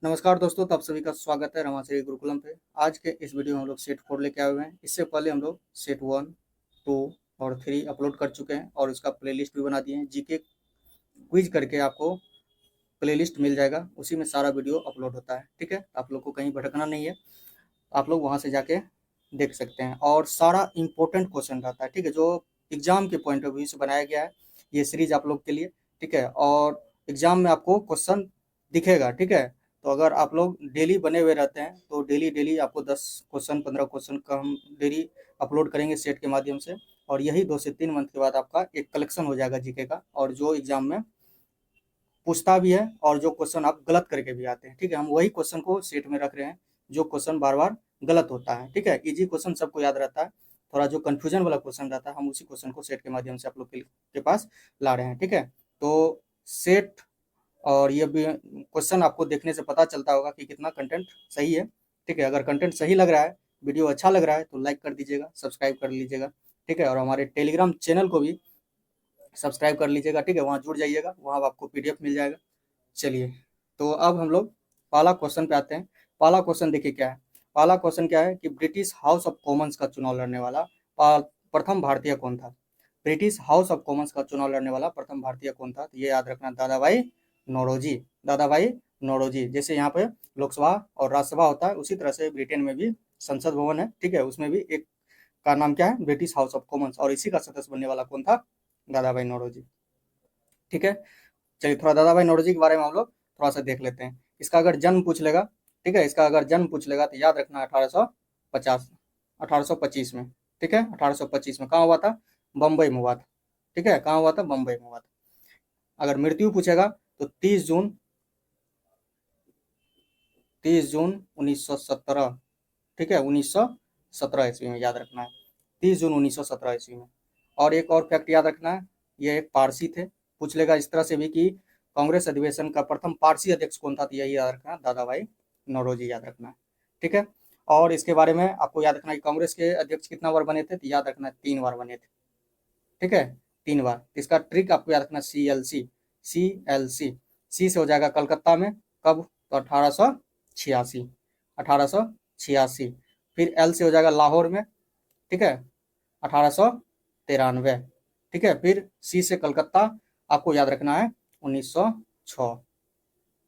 नमस्कार दोस्तों, तो आप सभी का स्वागत है रमाश्री गुरुकुलम पे। आज के इस वीडियो में हम लोग सेट 4 लेके आए हुए हैं। इससे पहले हम लोग सेट 1, 2 और 3 अपलोड कर चुके हैं और उसका प्लेलिस्ट भी बना दिए हैं। जीके क्विज करके आपको प्लेलिस्ट मिल जाएगा, उसी में सारा वीडियो अपलोड होता है। ठीक है, आप लोग को कहीं भटकना नहीं है, आप लोग वहाँ से जाके देख सकते हैं और सारा इंपॉर्टेंट क्वेश्चन रहता है। ठीक है, जो एग्जाम के पॉइंट ऑफ व्यू से बनाया गया है ये सीरीज आप लोग के लिए। ठीक है, और एग्जाम में आपको क्वेश्चन दिखेगा। ठीक है, तो अगर आप लोग डेली बने हुए रहते हैं तो डेली डेली आपको 10 क्वेश्चन 15 क्वेश्चन का हम डेली अपलोड करेंगे सेट के माध्यम से। और यही 2 से 3 मंथ के बाद आपका एक कलेक्शन हो जाएगा जीके का, और जो एग्जाम में पूछता भी है और जो क्वेश्चन आप गलत करके भी आते हैं। ठीक है, हम वही क्वेश्चन को सेट में रख रहे हैं जो क्वेश्चन बार बार गलत होता है। ठीक है, इजी क्वेश्चन सबको याद रहता है, थोड़ा जो कंफ्यूजन वाला क्वेश्चन रहता है हम उसी क्वेश्चन को सेट के माध्यम से आप लोग के पास ला रहे हैं। ठीक है, तो सेट और ये भी क्वेश्चन आपको देखने से पता चलता होगा कि कितना कंटेंट सही है। ठीक है, अगर कंटेंट सही लग रहा है, वीडियो अच्छा लग रहा है तो लाइक कर दीजिएगा, सब्सक्राइब कर लीजिएगा। ठीक है, और हमारे टेलीग्राम चैनल को भी सब्सक्राइब कर लीजिएगा। ठीक है, वहाँ जुड़ जाइएगा, वहाँ आपको पीडीएफ मिल जाएगा। चलिए, तो अब हम लोग पहला क्वेश्चन पे आते हैं। पहला क्वेश्चन देखिए क्या है। पहला क्वेश्चन क्या है कि ब्रिटिश हाउस ऑफ कॉमन्स का चुनाव लड़ने वाला प्रथम भारतीय कौन था। ब्रिटिश हाउस ऑफ कॉमन्स का चुनाव लड़ने वाला प्रथम भारतीय कौन था, तो ये याद रखना, दादा भाई नौरोजी। दादा भाई नौरोजी। जैसे यहाँ पे लोकसभा और राज्यसभा होता है, उसी तरह से ब्रिटेन में भी संसद भवन है। ठीक है, उसमें भी एक का नाम क्या है, ब्रिटिश हाउस ऑफ कॉमन्स, और इसी का सदस्य बनने वाला कौन था, दादा भाई नौरोजी। ठीक है, चलिए थोड़ा दादा भाई नौरोजी के बारे में हम लोग थोड़ा सा देख लेते हैं। इसका अगर जन्म पूछ लेगा, ठीक है, इसका अगर जन्म पूछ लेगा तो याद रखना 1850 1825 में। ठीक है, 1825 में कहाँ हुआ था, बम्बई में हुआ था। ठीक है, कहाँ हुआ था, बम्बई में हुआ था। अगर मृत्यु पूछेगा तो 30 जून 1917। ठीक है, 1917 ईस्वी में याद रखना है, 30 जून 1917 ईस्वी में। और एक और फैक्ट याद रखना है, ये एक पारसी थे। पूछ लेगा इस तरह से भी कि कांग्रेस अधिवेशन का प्रथम पारसी अध्यक्ष कौन था, तो यही याद रखना, दादा भाई नौरोजी याद रखना है। ठीक है, और इसके बारे में आपको याद रखना है कि कांग्रेस के अध्यक्ष कितना बार बने थे, तो याद रखना 3 बार बने थे। ठीक है, 3 बार। इसका ट्रिक आपको याद रखना, CLC। CLC, सी से हो जाएगा कलकत्ता में, कब, तो 1886, 1886। फिर एल से हो जाएगा लाहौर में। ठीक है, 1893। ठीक है, फिर सी से कलकत्ता आपको याद रखना है 1906।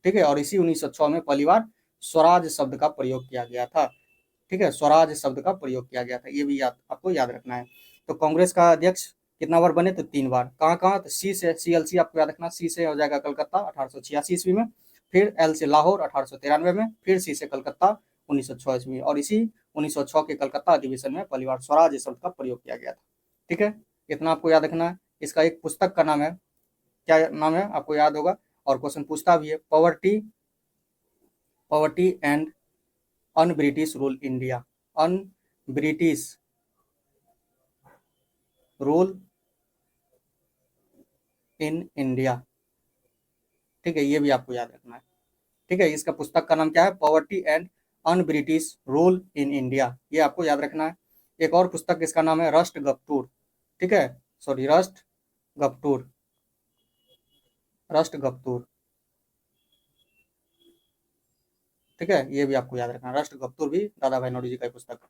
ठीक है, और इसी 1906 में पहली बार स्वराज शब्द का प्रयोग किया गया था। ठीक है, स्वराज शब्द का प्रयोग किया गया था, ये भी आपको याद रखना है। तो कांग्रेस का अध्यक्ष कितना बार बने, तो 3 बार। कहाँ कहाँ, तो सी से, CLC आपको याद रखना, सी से हो जाएगा कलकत्ता 1886 ईस्वी में, फिर एल से लाहौर 1893 में, फिर सी से कलकत्ता 1906 ईस्वी में, और इसी 1906 के कलकत्ता अधिवेशन में पहली बार स्वराज शब्द का प्रयोग किया गया था। ठीक है, इतना आपको याद रखना है। इसका एक पुस्तक का नाम है, क्या नाम है आपको याद होगा, और क्वेश्चन पूछता भी है, poverty poverty and un British rule India. Un British rule in India. ठीक है, ये भी आपको याद रखना है। ठीक है, इसका पुस्तक का नाम क्या है, poverty and un British rule in India, ये आपको याद रखना है। एक और पुस्तक इसका नाम है रस्ट गफ्टूर। ठीक है, सॉरी, रस्ट गफ्टूर, रस्ट गफ्तूर। ठीक है, ये भी आपको याद रखना है, रस्ट गफ्तूर भी दादा भाई नौरोजी का पुस्तक है।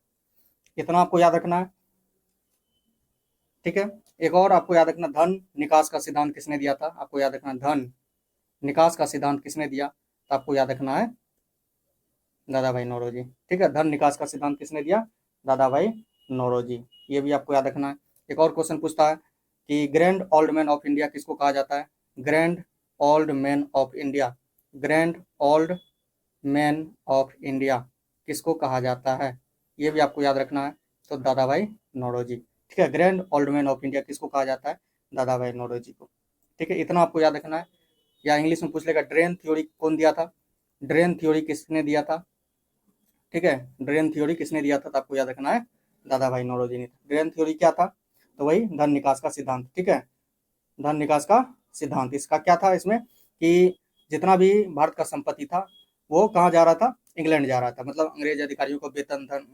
इतना आपको याद रखना है। ठीक है, एक और आपको याद रखना, धन निकास का सिद्धांत किसने दिया था, आपको याद रखना, धन निकास का सिद्धांत किसने दिया, तो आपको याद रखना है दादा भाई नौरोजी। ठीक है, धन निकास का सिद्धांत किसने दिया, दादा भाई नौरोजी, ये भी आपको याद रखना है। एक और क्वेश्चन पूछता है कि grand old man of India किसको कहा जाता है, grand old man of India, grand old man of India किसको कहा जाता है, ये भी आपको याद रखना है, तो दादा भाई नौरोजी। ठीक है, grand old man of India किसको कहा जाता है, दादा भाई नौरोजी को। ठीक है, इतना आपको याद रखना है। या इंग्लिश में पूछ लेगा, ड्रेन थ्योरी कौन दिया था, ड्रेन थ्योरी किसने दिया था। ठीक है, ड्रेन थ्योरी किसने दिया था, तो आपको याद रखना है, दादा भाई नौरोजी ने। ड्रेन थ्योरी क्या था, तो वही धन निकास का सिद्धांत। ठीक है, धन निकास का सिद्धांत, इसका क्या था, इसमें कि जितना भी भारत का संपत्ति था वो कहाँ जा रहा था, इंग्लैंड जा रहा था। मतलब अंग्रेज अधिकारियों को वेतन धन,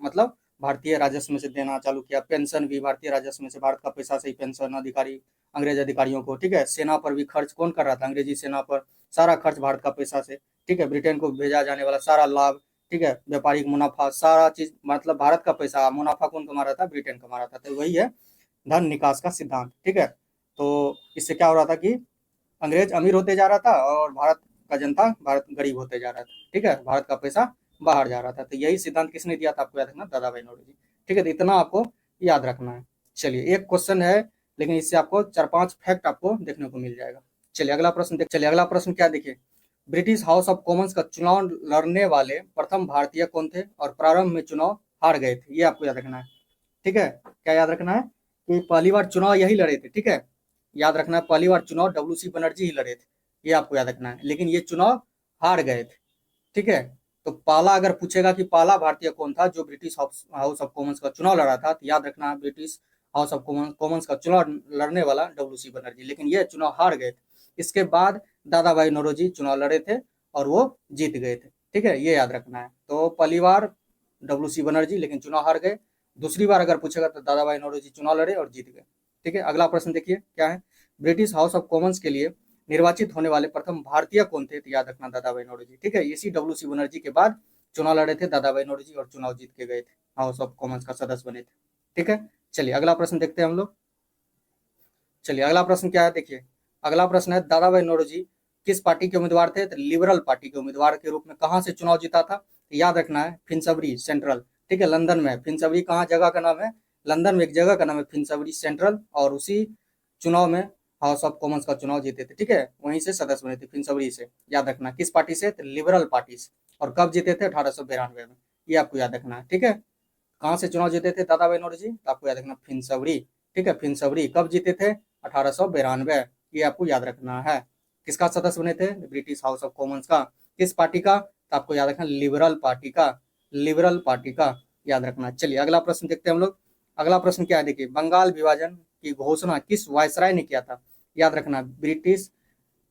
मतलब भारतीय राजस्व में से देना चालू किया। पेंशन भी भारतीय राजस्व में से, भारत का पैसा से ही पेंशन अधिकारी अंग्रेज अधिकारियों को। ठीक है, सेना पर भी खर्च कौन कर रहा था, अंग्रेजी सेना पर, सारा खर्च भारत का पैसा से। ठीक है, ब्रिटेन को भेजा जाने वाला सारा लाभ, ठीक है, व्यापारिक मुनाफा, सारा चीज, मतलब भारत का पैसा, मुनाफा कौन कमा रहा था? ब्रिटेन कमा रहा था। तो वही है धन निकास का सिद्धांत, ठीक है। तो इससे क्या हो रहा था कि अंग्रेज अमीर होते जा रहा था और भारत का जनता, भारत गरीब होते जा रहा था, ठीक है, भारत का पैसा बाहर जा रहा था। तो यही सिद्धांत किसने दिया था? आपको याद रखना, दादा भाई नौरोजी, ठीक है। तो इतना आपको याद रखना है। चलिए, एक क्वेश्चन है, लेकिन इससे आपको 4-5 फैक्ट आपको देखने को मिल जाएगा। चलिए अगला प्रश्न क्या देखिए, ब्रिटिश हाउस ऑफ कॉमन्स का चुनाव लड़ने वाले प्रथम भारतीय कौन थे और प्रारंभ में चुनाव हार गए थे? ये आपको याद रखना है, ठीक है। क्या याद रखना है? कि पहली बार चुनाव यही लड़े थे, ठीक है। याद रखना है, पहली बार चुनाव डब्ल्यू.सी. बनर्जी ही लड़े थे, ये आपको याद रखना है। लेकिन ये चुनाव हार गए थे, ठीक है। तो पहला अगर पूछेगा कि पहला भारतीय कौन था जो ब्रिटिश हाउस ऑफ कॉमन्स का चुनाव लड़ा था, तो याद रखना ब्रिटिश हाउस ऑफ कॉमन्स का चुनाव लड़ने वाला डब्ल्यू.सी. बनर्जी, लेकिन ये चुनाव हार गए थे। इसके बाद दादा भाई नौरोजी चुनाव लड़े थे और वो जीत गए थे, ठीक है, ये याद रखना है। तो पहली बार डब्ल्यू.सी. बनर्जी, लेकिन चुनाव हार गए। दूसरी बार अगर पूछेगा तो दादा भाई नौरोजी चुनाव लड़े और जीत गए, ठीक है। अगला प्रश्न देखिए क्या है, ब्रिटिश हाउस ऑफ कॉमन्स के लिए निर्वाचित होने वाले प्रथम भारतीय कौन थे? तो याद रखना दादा भाई नौरोजी, ठीक है। इसी डब्ल्यू.सी. बनर्जी के बाद चुनाव लड़े थे दादा भाई नौरोजी और चुनाव जीत के गए थे, हाउस ऑफ कॉमन्स का सदस्य बने थे, ठीक है। चलिए अगला प्रश्न देखते हैं हम लोग। चलिए अगला प्रश्न क्या है देखिए, अगला प्रश्न है दादा भाई नौरोजी किस पार्टी के उम्मीदवार थे? तो लिबरल पार्टी के उम्मीदवार के रूप में कहाँ से चुनाव जीता था? तो याद रखना है फिंसबरी सेंट्रल, ठीक है, लंदन में। फिंसबरी कहाँ जगह का नाम है? लंदन में एक जगह का नाम है फिंसबरी सेंट्रल, और उसी चुनाव में हाउस ऑफ कॉमन्स का चुनाव जीते थे, ठीक है। वहीं से सदस्य बने थे फिंसबरी से। याद रखना किस पार्टी से? तो लिबरल पार्टी से। और कब जीते थे? 1892 में, ये आपको याद रखना है, ठीक है। कहाँ से चुनाव जीते थे दादा भाई नौरोजी? तो आपको याद रखना फिंसबरी, ठीक है, फिंसबरी। कब जीते थे? 1892, ये आपको याद रखना है। किसका सदस्य बने थे? ब्रिटिश हाउस ऑफ कॉमन्स का। किस पार्टी का? तो आपको याद रखना लिबरल पार्टी का, लिबरल पार्टी का, याद रखना। चलिए अगला प्रश्न देखते हैं हम लोग। अगला प्रश्न क्या है देखिए, बंगाल विभाजन की घोषणा किस वायसराय ने किया था? याद रखना ब्रिटिश,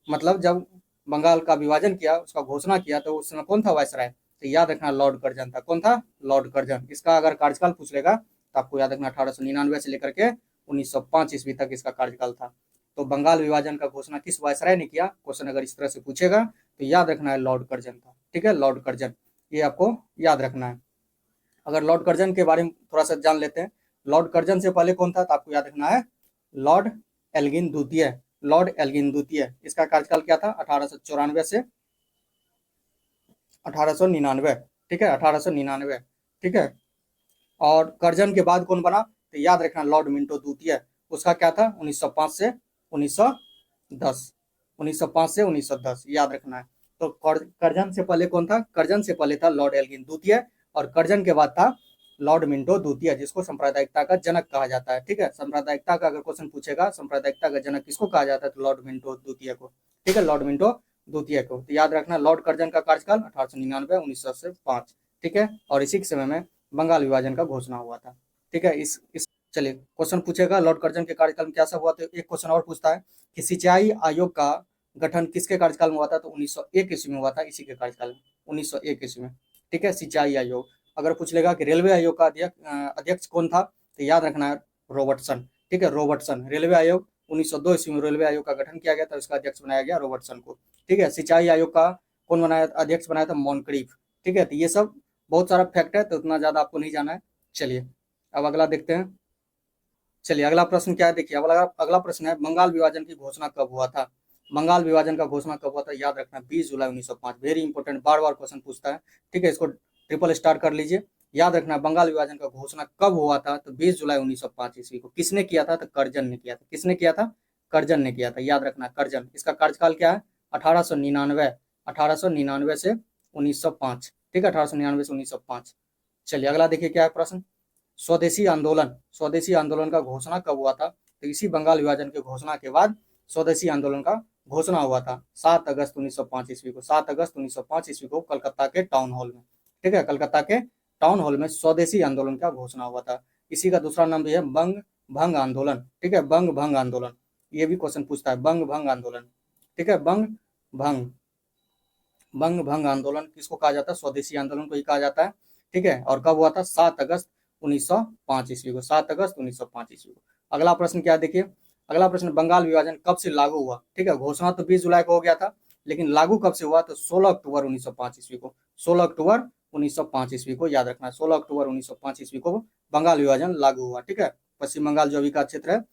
मतलब जब बंगाल का विभाजन किया, उसका घोषणा किया, तो उस समय कौन था वायसराय? तो याद रखना लॉर्ड कर्जन था। कौन था? Lord Curzon. इसका अगर कार्यकाल पूछ लेगा तो आपको याद रखना 1899 से लेकर के 1905 ईस्वी तक इसका कार्यकाल था। तो बंगाल विभाजन का घोषणा किस वायसराय ने किया? क्वेश्चन अगर इस तरह से पूछेगा तो याद रखना है लॉर्ड कर्जन था, ठीक है, लॉर्ड कर्जन, ये आपको याद रखना है। अगर लॉर्ड कर्जन के बारे में थोड़ा सा जान लेते हैं, लॉर्ड कर्जन से पहले कौन था? तो आपको याद रखना है लॉर्ड एल्गिन द्वितीय, लॉर्ड एल्गिन द्वितीय। इसका कार्यकाल क्या था? 1894 से 1899, ठीक है, 1899, ठीक है। और कर्जन के बाद कौन बना? तो याद रखना लॉर्ड मिंटो द्वितीय। उसका क्या था? 1905 से 1910, 1905 से 1910, याद रखना है। तो कर्जन से पहले कौन था? कर्जन से पहले था लॉर्ड एल्गिन द्वितीय, और कर्जन के बाद था लॉर्ड मिंटो द्वितीय, जिसको सांप्रदायिकता का जनक कहा जाता है, ठीक है। सांप्रदायिकता का अगर क्वेश्चन पूछेगा, सांप्रदायिकता का जनक किसको कहा जाता है? तो लॉर्ड मिंटो द्वितीय को, ठीक है, लॉर्ड मिंटो द्वितीय को। तो याद रखना लॉर्ड कर्जन का कार्यकाल 1899 1905, ठीक है। और इसी के समय में बंगाल विभाजन का घोषणा हुआ था, ठीक है। इस चलिए क्वेश्चन पूछेगा लॉर्ड कर्जन के कार्यकाल में क्या सब हुआ। तो एक क्वेश्चन और पूछता है कि सिंचाई आयोग का गठन किसके कार्यकाल में हुआ था? तो 1901 ईस्वी में हुआ था, इसी के कार्यकाल में, 1901 ईस्वी में, ठीक है, सिंचाई आयोग। अगर पूछ लेगा कि रेलवे आयोग का अध्यक्ष कौन था? तो याद रखना है रॉबर्टसन, ठीक है, रॉबर्टसन। रेलवे आयोग 1902 ईस्वी में रेलवे आयोग का गठन किया गया था, उसका अध्यक्ष बनाया गया रॉबर्टसन को, ठीक है। सिंचाई आयोग का कौन बनाया, अध्यक्ष बनाया था? मॉनक्रीफ, ठीक है। तो ये सब बहुत सारा फैक्ट है, तो उतना ज्यादा आपको नहीं जाना है। चलिए अब अगला देखते हैं। चलिए अगला प्रश्न क्या है देखिए, अगला प्रश्न है बंगाल विभाजन की घोषणा कब हुआ था? बंगाल विभाजन का घोषणा कब हुआ था? याद रखना 20 जुलाई 1905। वेरी इंपॉर्टेंट, बार बार क्वेश्चन पूछता है, ठीक है, इसको ट्रिपल स्टार कर लीजिए। याद रखना बंगाल विभाजन का घोषणा कब हुआ था? तो 20 जुलाई 1905 ईस्वी को। किसने किया था? तो कर्जन ने किया था। किसने किया था? कर्जन ने किया था, याद रखना कर्जन। इसका कार्यकाल क्या है? 1899, 1899 से 1905, ठीक है, 1899 से 1905। चलिए अगला देखिए क्या है प्रश्न, स्वदेशी आंदोलन, स्वदेशी आंदोलन का घोषणा कब हुआ था? तो इसी बंगाल विभाजन की घोषणा के बाद स्वदेशी आंदोलन का घोषणा हुआ था 7 अगस्त 1905 ईस्वी को, 7 अगस्त 1905 ईस्वी को कलकत्ता के टाउन हॉल में, ठीक है, कलकत्ता के टाउन हॉल में स्वदेशी आंदोलन का घोषणा हुआ था। इसी का दूसरा नाम भी है बंग भंग आंदोलन, ठीक है, बंग भंग आंदोलन। ये भी क्वेश्चन पूछता है, बंग भंग आंदोलन, ठीक है, भंग बंग भंग आंदोलन किसको कहा जाता है? स्वदेशी आंदोलन को ही कहा जाता है, ठीक है। और कब हुआ था? 7 अगस्त 1905 ईस्वी को, 7 अगस्त 1905 ईस्वी को। अगला प्रश्न क्या देखिए, अगला प्रश्न बंगाल विभाजन कब से लागू हुआ? ठीक है, घोषणा तो 20 जुलाई को हो गया था, लेकिन लागू कब से हुआ, तो 16 अक्टूबर 1905 ईस्वी को। 16 अक्टूबर 1905 ईस्वी को याद रखना है। 16 अक्टूबर 1905 ईस्वी को बंगाल विभाजन लागू हुआ। ठीक है, पश्चिम बंगाल जो अभी का क्षेत्र है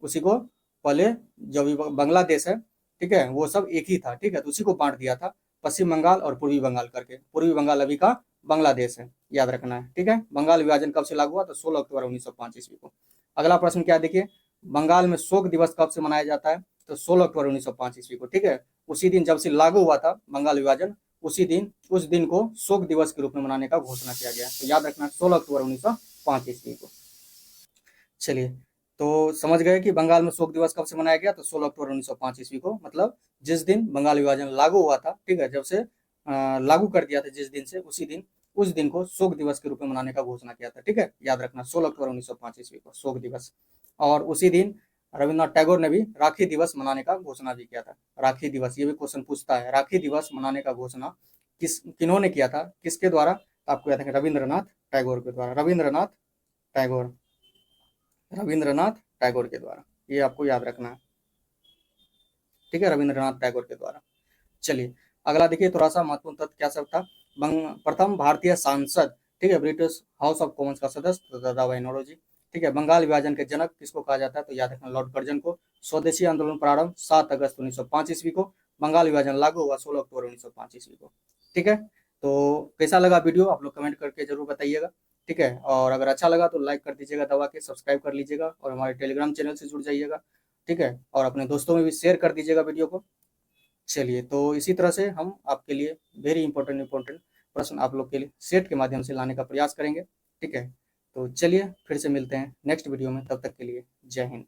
उसी को पहले जो अभी बांग्लादेश है, ठीक है, वो सब एक ही था। ठीक है, तो उसी को बांट दिया था पश्चिम बंगाल और पूर्वी बंगाल करके। पूर्वी बंगाल अभी का बांग्लादेश है, याद रखना है। ठीक है, बंगाल विभाजन कब से लागू हुआ, तो 16 अक्टूबर 1905 ईस्वी को। अगला प्रश्न क्या देखिए, बंगाल में शोक दिवस कब से मनाया जाता है, तो 16 अक्टूबर 1905 ईस्वी को। ठीक है, उसी दिन जब से लागू हुआ था बंगाल विभाजन, उसी दिन उस दिन को शोक दिवस के रूप में मनाने का घोषणा किया गया। तो याद रखना 16 अक्टूबर 1905 ईस्वी को। चलिए, तो समझ गए कि बंगाल में शोक दिवस कब से मनाया गया, तो 16 अक्टूबर 1905 ईस्वी को, मतलब जिस दिन बंगाल विभाजन लागू हुआ था। ठीक है, जब से लागू कर दिया था जिस दिन से, उस दिन को शोक दिवस के रूप में मनाने का घोषणा किया था। ठीक है, याद रखना 16 अक्टूबर 1905 ईस्वी को शोक दिवस। और उसी दिन रविन्द्रनाथ टैगोर ने भी राखी दिवस मनाने का घोषणा भी किया था। राखी दिवस, ये भी क्वेश्चन पूछता है, राखी दिवस मनाने का घोषणा किन्होंने किया था, किसके द्वारा, आपको याद है रविन्द्रनाथ टैगोर के द्वारा। रविन्द्रनाथ टैगोर के द्वारा, ये आपको याद रखना है। ठीक है, रविन्द्रनाथ टैगोर के द्वारा। चलिए, अगला देखिए, थोड़ा सा महत्वपूर्ण तथ्य क्या सब था। प्रथम भारतीय सांसद, ठीक है, ब्रिटिश हाउस ऑफ कॉमन्स का सदस्य दादाभाई नौरोजी। ठीक है, बंगाल विभाजन के जनक किसको कहा जाता है, तो याद रखना लॉर्ड कर्जन को। स्वदेशी आंदोलन प्रारंभ 7 अगस्त 1905 ईस्वी को। बंगाल विभाजन लागू हुआ 16 अक्टूबर 1905 ईस्वी को। ठीक है, तो कैसा लगा वीडियो, आप लोग कमेंट करके जरूर बताइएगा। ठीक है, और अगर अच्छा लगा तो लाइक कर दीजिएगा दबा के, सब्सक्राइब कर लीजिएगा और हमारे टेलीग्राम चैनल से जुड़ जाइएगा। ठीक है, और अपने दोस्तों में भी शेयर कर दीजिएगा वीडियो को। चलिए, तो इसी तरह से हम आपके लिए वेरी इंपॉर्टेंट प्रश्न आप लोग के लिए सेट के माध्यम से लाने का प्रयास करेंगे। ठीक है, तो चलिए फिर से मिलते हैं नेक्स्ट वीडियो में, तब तक के लिए जय हिंद।